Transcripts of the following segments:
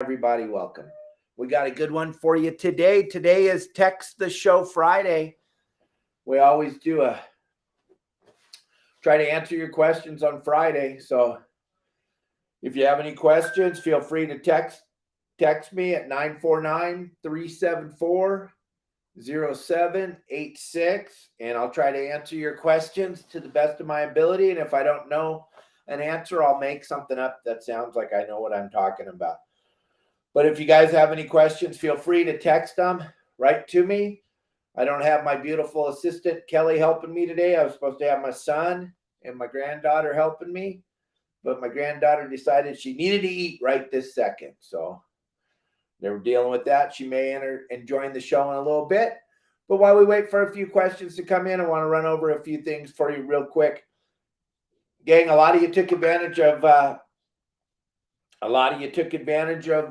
Everybody, welcome. We got a good one for you today. Today is Text the Show Friday. We always do try to answer your questions on Friday. So if you have any questions, feel free to text me at 949-374-0786, and I'll try to answer your questions to the best of my ability. And if I don't know an answer, I'll make something up that sounds like I know what I'm talking about. But if you guys have any questions, feel free to text them right to me. I don't have my beautiful assistant, Kelly, helping me today. I was supposed to have my son and my granddaughter helping me, but my granddaughter decided she needed to eat right this second. So they were dealing with that. She may enter and join the show in a little bit. But while we wait for a few questions to come in, I want to run over a few things for you real quick. Gang, a lot of you took advantage of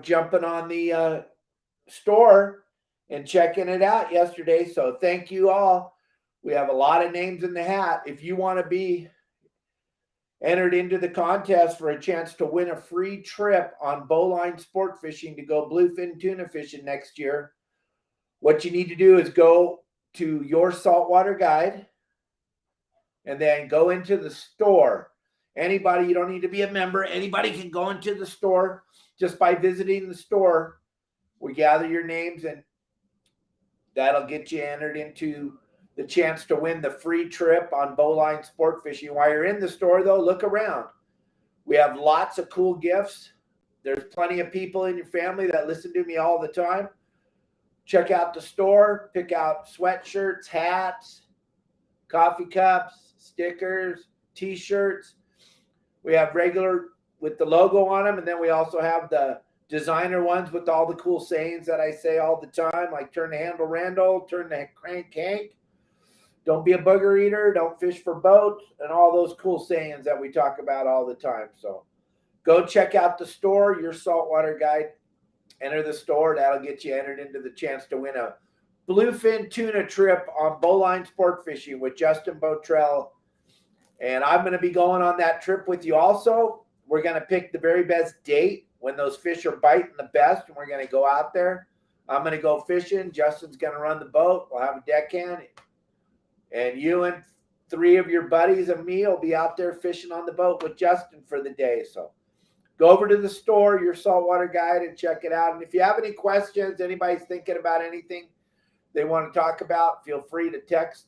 jumping on the store and checking it out yesterday. So thank you all. We have a lot of names in the hat. If you want to be entered into the contest for a chance to win a free trip on bowline sport fishing to go bluefin tuna fishing next year, what you need to do is go to your saltwater guide and then go into the store. Anybody, you don't need to be a member. Anybody can go into the store just by visiting the store. We gather your names and that'll get you entered into the chance to win the free trip on bowline sport fishing. While you're in the store, though, look around. We have lots of cool gifts. There's plenty of people in your family that listen to me all the time. Check out the store. Pick out sweatshirts, hats, coffee cups, stickers, T-shirts. We have regular with the logo on them, and then we also have the designer ones with all the cool sayings that I say all the time, like turn the handle Randall, turn the crank Hank, don't be a booger eater, don't fish for boats, and all those cool sayings that we talk about all the time. So go check out the store, your saltwater guide. Enter the store. That'll get you entered into the chance to win a bluefin tuna trip on bowline sport fishing with Justin Botrell. And I'm going to be going on that trip with you also. We're going to pick the very best date when those fish are biting the best, and we're going to go out there. I'm going to go fishing. Justin's going to run the boat. We'll have a deckhand. And you and 3 of your buddies and me will be out there fishing on the boat with Justin for the day. So go over to the store, your saltwater guide, and check it out. And if you have any questions, anybody's thinking about anything they want to talk about, feel free to text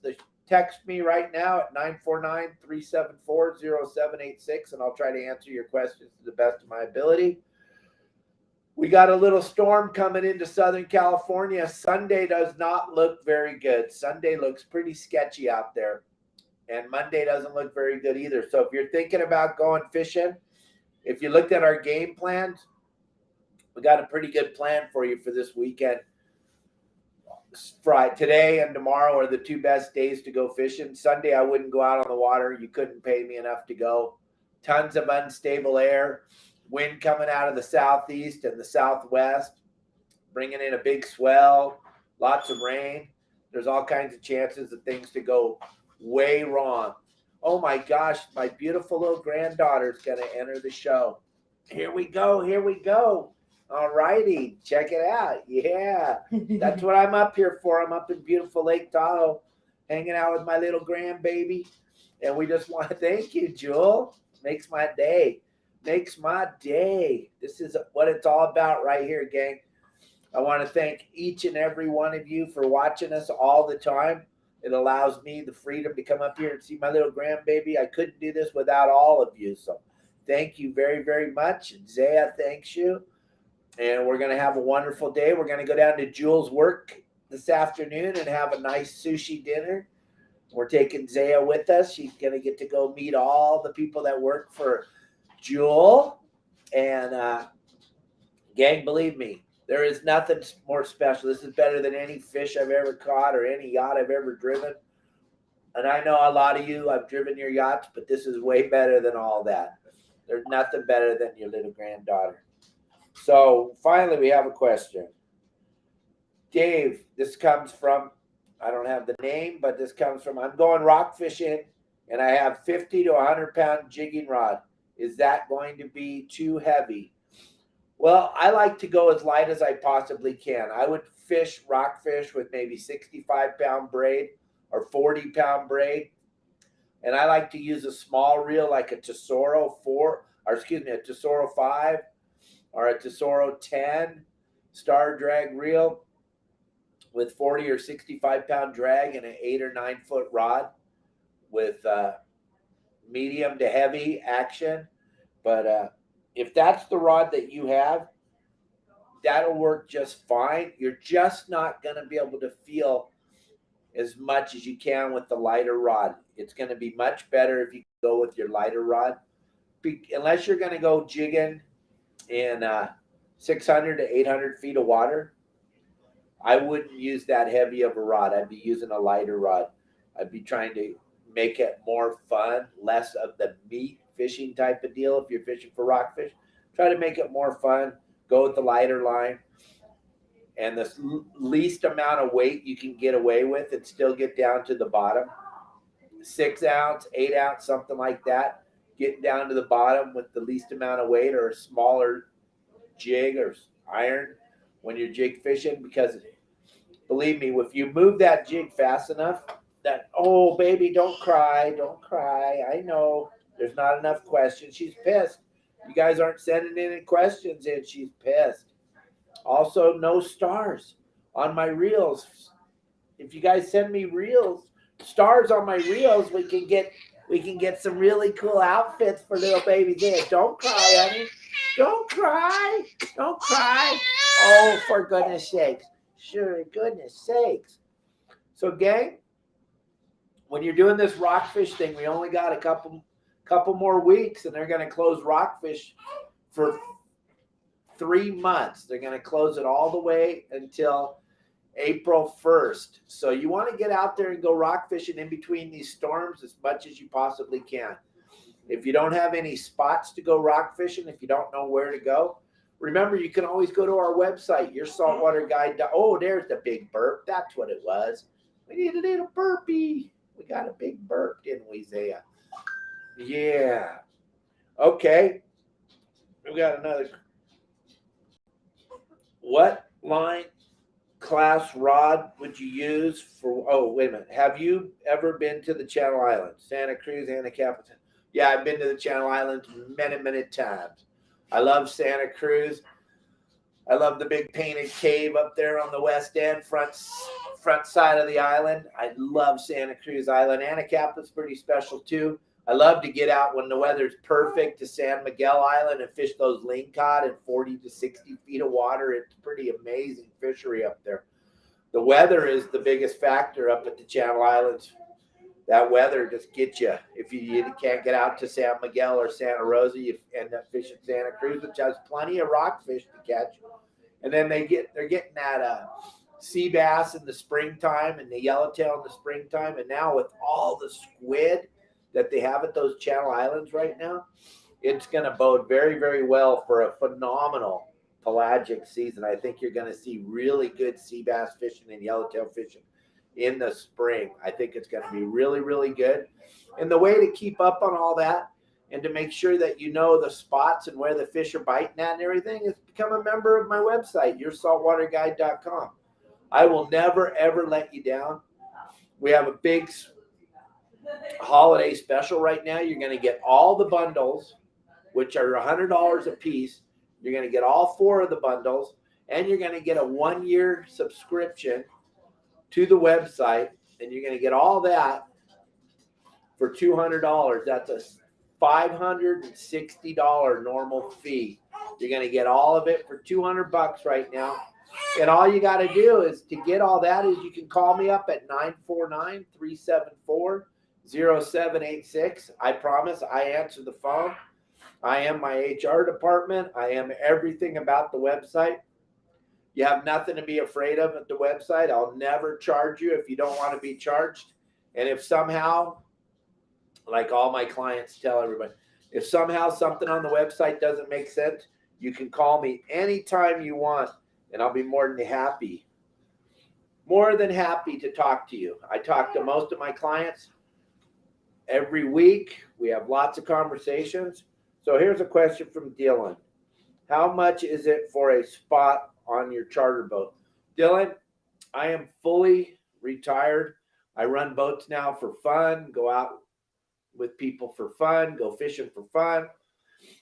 me right now at 949-374-0786, and I'll try to answer your questions to the best of my ability. We got a little storm coming into Southern California. Sunday does not look very good. Sunday looks pretty sketchy out there, and Monday doesn't look very good either. So if you're thinking about going fishing, if you looked at our game plans, we got a pretty good plan for you for this weekend. Friday, today and tomorrow are the 2 best days to go fishing. Sunday, I wouldn't go out on the water. You couldn't pay me enough to go. Tons of unstable air, wind coming out of the southeast and the southwest, bringing in a big swell, lots of rain. There's all kinds of chances of things to go way wrong. Oh my gosh, my beautiful little granddaughter is going to enter the show. Here we go. Here we go. All righty. Check it out. Yeah. That's what I'm up here for. I'm up in beautiful Lake Tahoe, hanging out with my little grandbaby. And we just want to thank you, Jewel. Makes my day. Makes my day. This is what it's all about right here, gang. I want to thank each and every one of you for watching us all the time. It allows me the freedom to come up here and see my little grandbaby. I couldn't do this without all of you. So thank you very, very much. Zaya thanks you. And we're going to have a wonderful day. We're going to go down to Jewel's work this afternoon and have a nice sushi dinner. We're taking Zaya with us. She's going to get to go meet all the people that work for Jewel. And gang, believe me, there is nothing more special. This is better than any fish I've ever caught or any yacht I've ever driven. And I know a lot of you, I've driven your yachts, but this is way better than all that. There's nothing better than your little granddaughter. So finally, we have a question. Dave, this comes from, I don't have the name, but this comes from, I'm going rock fishing and I have 50 to 100 pound jigging rod. Is that going to be too heavy? Well, I like to go as light as I possibly can. I would fish rockfish with maybe 65-pound braid or 40-pound braid. And I like to use a small reel like a Tesoro 4, or excuse me, a Tesoro 5 or a Tesoro 10 star drag reel with 40 or 65-pound drag and an 8 or 9 foot rod with medium to heavy action. But if that's the rod that you have, that'll work just fine. You're just not going to be able to feel as much as you can with the lighter rod. It's going to be much better if you go with your lighter rod, unless you're going to go jigging in 600 to 800 feet of water. I wouldn't use that heavy of a rod. I'd be using a lighter rod. I'd be trying to make it more fun, less of the meat fishing type of deal. If you're fishing for rockfish, try to make it more fun. Go with the lighter line and the least amount of weight you can get away with and still get down to the bottom. 6 ounce, 8 ounce, something like that. Getting down to the bottom with the least amount of weight, or a smaller jig or iron when you're jig fishing, because believe me, if you move that jig fast enough, that, oh baby, don't cry, I know there's not enough questions. She's pissed. You guys aren't sending any questions in. She's pissed. Also, no stars on my reels. If you guys send me stars on my reels, we can get some really cool outfits for little babies in. Don't cry, honey. Don't cry. Don't cry. Oh, for goodness sakes. Sure, goodness sakes. So, gang, when you're doing this rockfish thing, we only got a couple more weeks, and they're going to close rockfish for 3 months. They're going to close it all the way until April 1st. So you want to get out there and go rock fishing in between these storms as much as you possibly can. If you don't have any spots to go rock fishing, if you don't know where to go, remember, you can always go to our website, yoursaltwaterguide. Oh, there's the big burp. That's what it was. We need a little burpee. We got a big burp, didn't we, Zaya? Yeah. Okay. We got another. What line class rod would you use for, oh, wait a minute. Have you ever been to the Channel Islands? Santa Cruz, Anacapa? Yeah, I've been to the Channel Islands many times. I love Santa Cruz. I love the big painted cave up there on the west end, front side of the island. I love Santa Cruz Island. Anacapa's pretty special too. I love to get out when the weather's perfect to San Miguel Island and fish those lingcod in 40 to 60 feet of water. It's pretty amazing fishery up there. The weather is the biggest factor up at the Channel Islands. That weather just gets you. If you can't get out to San Miguel or Santa Rosa, you end up fishing Santa Cruz, which has plenty of rockfish to catch. And then they're getting that sea bass in the springtime and the yellowtail in the springtime. And now with all the squid that they have at those Channel Islands right now, it's going to bode very, very well for a phenomenal pelagic season. I think you're going to see really good sea bass fishing and yellowtail fishing in the spring. I think it's going to be really, really good. And the way to keep up on all that and to make sure that you know the spots and where the fish are biting at and everything is become a member of my website, yoursaltwaterguide.com. I will never, ever let you down. We have a big holiday special right now. You're going to get all the bundles, which are $100 a piece. You're going to get all 4 of the bundles, and you're going to get a 1-year subscription to the website, and you're going to get all that for $200. That's a $560 normal fee. You're going to get all of it for $200 right now. And all you got to do is to get all that is you can call me up at 949-374-0786. I promise I answer the phone. I am my HR department. I am everything about the website. You have nothing to be afraid of at the website. I'll never charge you if you don't want to be charged. And if somehow, like all my clients tell everybody, if somehow something on the website doesn't make sense, you can call me anytime you want, and I'll be more than happy to talk to you. I talk to most of my clients every week. We have lots of conversations. So here's a question from Dylan. How much is it for a spot on your charter boat? Dylan, I am fully retired. I run boats now for fun, go out with people for fun, go fishing for fun.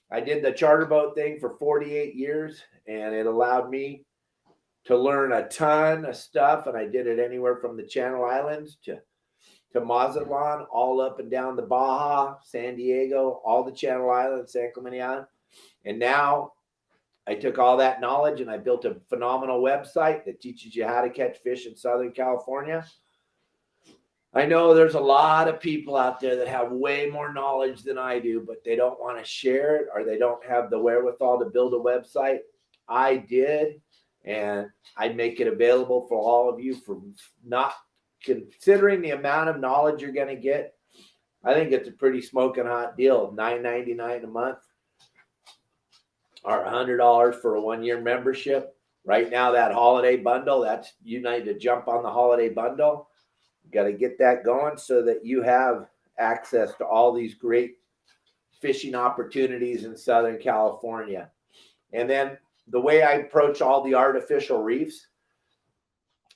I did the charter boat thing for 48 years, and it allowed me to learn a ton of stuff. And I did it anywhere from the Channel Islands to Mazatlan, all up and down the Baja, San Diego, all the Channel Islands, San Clemente Island. And now I took all that knowledge and I built a phenomenal website that teaches you how to catch fish in Southern California. I know there's a lot of people out there that have way more knowledge than I do, but they don't want to share it, or they don't have the wherewithal to build a website. I did, and I make it available for all of you for not considering the amount of knowledge you're going to get. I think it's a pretty smoking hot deal. $9.99 a month or $100 for a 1-year membership. Right now, that holiday bundle, that's, you need to jump on the holiday bundle. You got to get that going so that you have access to all these great fishing opportunities in Southern California. And then the way I approach all the artificial reefs,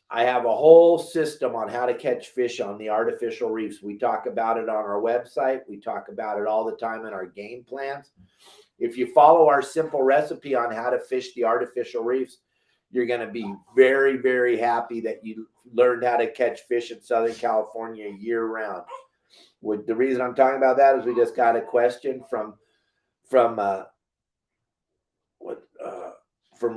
I have a whole system on how to catch fish on the artificial reefs. We talk about it on our website. We talk about it all the time in our game plans. If you follow our simple recipe on how to fish the artificial reefs, you're going to be very, very happy that you learned how to catch fish in Southern California year round. The reason I'm talking about that is we just got a question from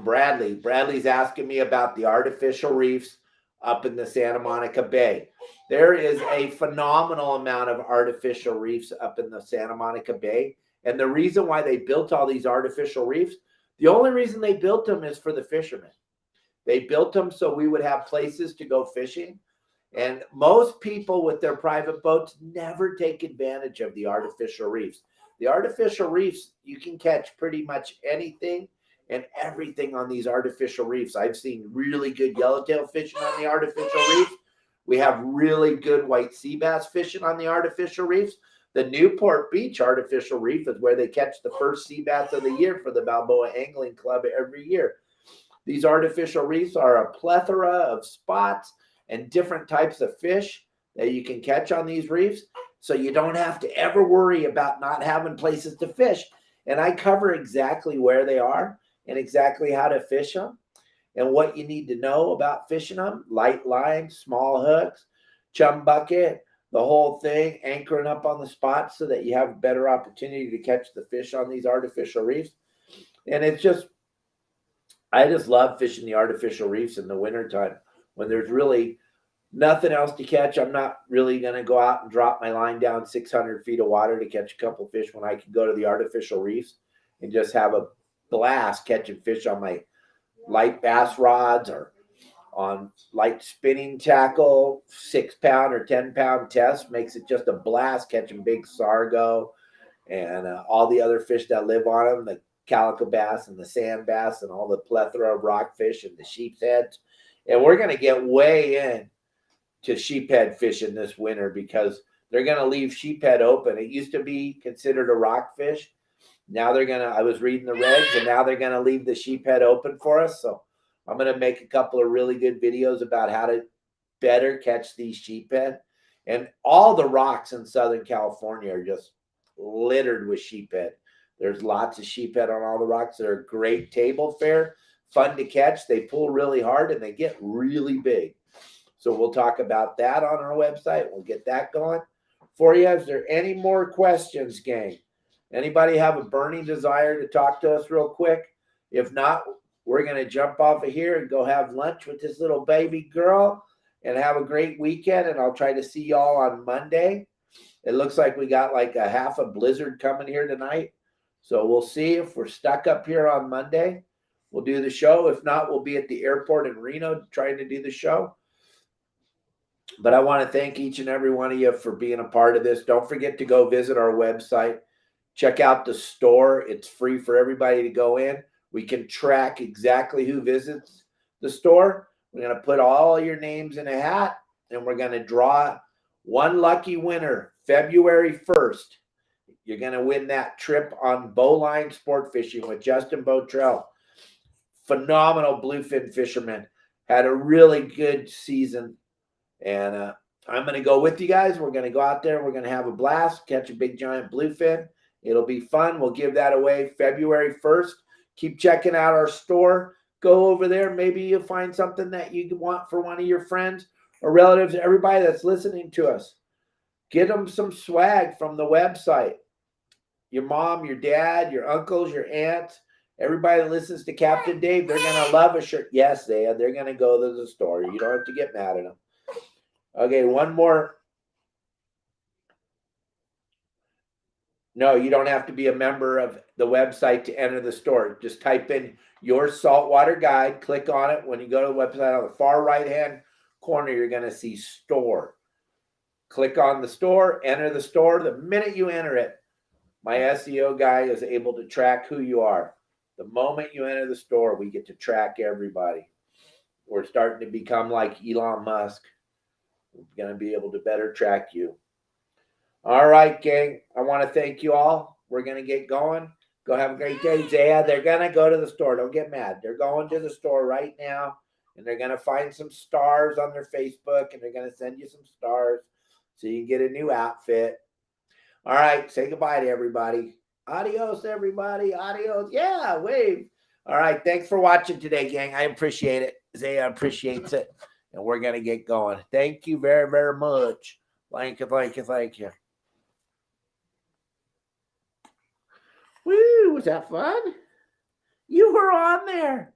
Bradley. Bradley's asking me about the artificial reefs up in the Santa Monica Bay. There is a phenomenal amount of artificial reefs up in the Santa Monica Bay. And the reason why they built all these artificial reefs, the only reason they built them is for the fishermen. They built them so we would have places to go fishing. And most people with their private boats never take advantage of the artificial reefs. The artificial reefs, you can catch pretty much anything and everything on these artificial reefs. I've seen really good yellowtail fishing on the artificial reefs. We have really good white sea bass fishing on the artificial reefs. The Newport Beach artificial reef is where they catch the first sea bass of the year for the Balboa Angling Club every year. These artificial reefs are a plethora of spots and different types of fish that you can catch on these reefs. So you don't have to ever worry about not having places to fish. And I cover exactly where they are and exactly how to fish them and what you need to know about fishing them. Light line, small hooks, chum bucket, the whole thing, anchoring up on the spot so that you have a better opportunity to catch the fish on these artificial reefs. And it's just, I just love fishing the artificial reefs in the wintertime when there's really nothing else to catch. I'm not really going to go out and drop my line down 600 feet of water to catch a couple fish when I can go to the artificial reefs and just have a blast catching fish on my light bass rods or on light spinning tackle. 6-pound or 10-pound test makes it just a blast catching big sargo and all the other fish that live on them, the calico bass and the sand bass and all the plethora of rockfish and the sheepheads. And we're going to get way in to sheephead fishing this winter because they're going to leave sheephead open. It used to be considered a rockfish. Now they're going to, I was reading the regs, and now they're going to leave the sheephead open for us. So I'm going to make a couple of really good videos about how to better catch these sheephead. And all the rocks in Southern California are just littered with sheephead. There's lots of sheephead on all the rocks. They're a great table fare, fun to catch. They pull really hard and they get really big. So we'll talk about that on our website. We'll get that going for you. Is there any more questions, gang? Anybody have a burning desire to talk to us real quick? If not, we're going to jump off of here and go have lunch with this little baby girl and have a great weekend. And I'll try to see y'all on Monday. It looks like we got like a half a blizzard coming here tonight. So we'll see if we're stuck up here on Monday. We'll do the show. If not, we'll be at the airport in Reno trying to do the show. But I want to thank each and every one of you for being a part of this. Don't forget to go visit our website. Check out the store. It's free for everybody to go in. We can track exactly who visits the store. We're going to put all your names in a hat, and we're going to draw one lucky winner February 1st. You're going to win that trip on bowline sport fishing with Justin Botrell. Phenomenal bluefin fisherman. Had a really good season. And I'm going to go with you guys. We're going to go out there. We're going to have a blast, catch a big giant bluefin. It'll be fun. We'll give that away February 1st. Keep checking out our store. Go over there. Maybe you'll find something that you want for one of your friends or relatives, everybody that's listening to us. Get them some swag from the website. Your mom, your dad, your uncles, your aunts, everybody that listens to Captain Dave, they're going to love a shirt. Yes, they're going to go to the store. You don't have to get mad at them. Okay, one more. No, you don't have to be a member of the website to enter the store. Just type in your saltwater guide, click on it. When you go to the website, on the far right-hand corner, you're going to see store. Click on the store, enter the store. The minute you enter it, my SEO guy is able to track who you are. The moment you enter the store, we get to track everybody. We're starting to become like Elon Musk. We're going to be able to better track you. All right, gang. I want to thank you all. We're going to get going. Go have a great day. Zaya, they're going to go to the store. Don't get mad. They're going to the store right now, and they're going to find some stars on their Facebook, and they're going to send you some stars so you can get a new outfit. All right. Say goodbye to everybody. Adios, everybody. Adios. Yeah, wave. All right. Thanks for watching today, gang. I appreciate it. Zaya appreciates it, and we're going to get going. Thank you very, very much. Thank you, thank you, thank you. Woo, was that fun? You were on there.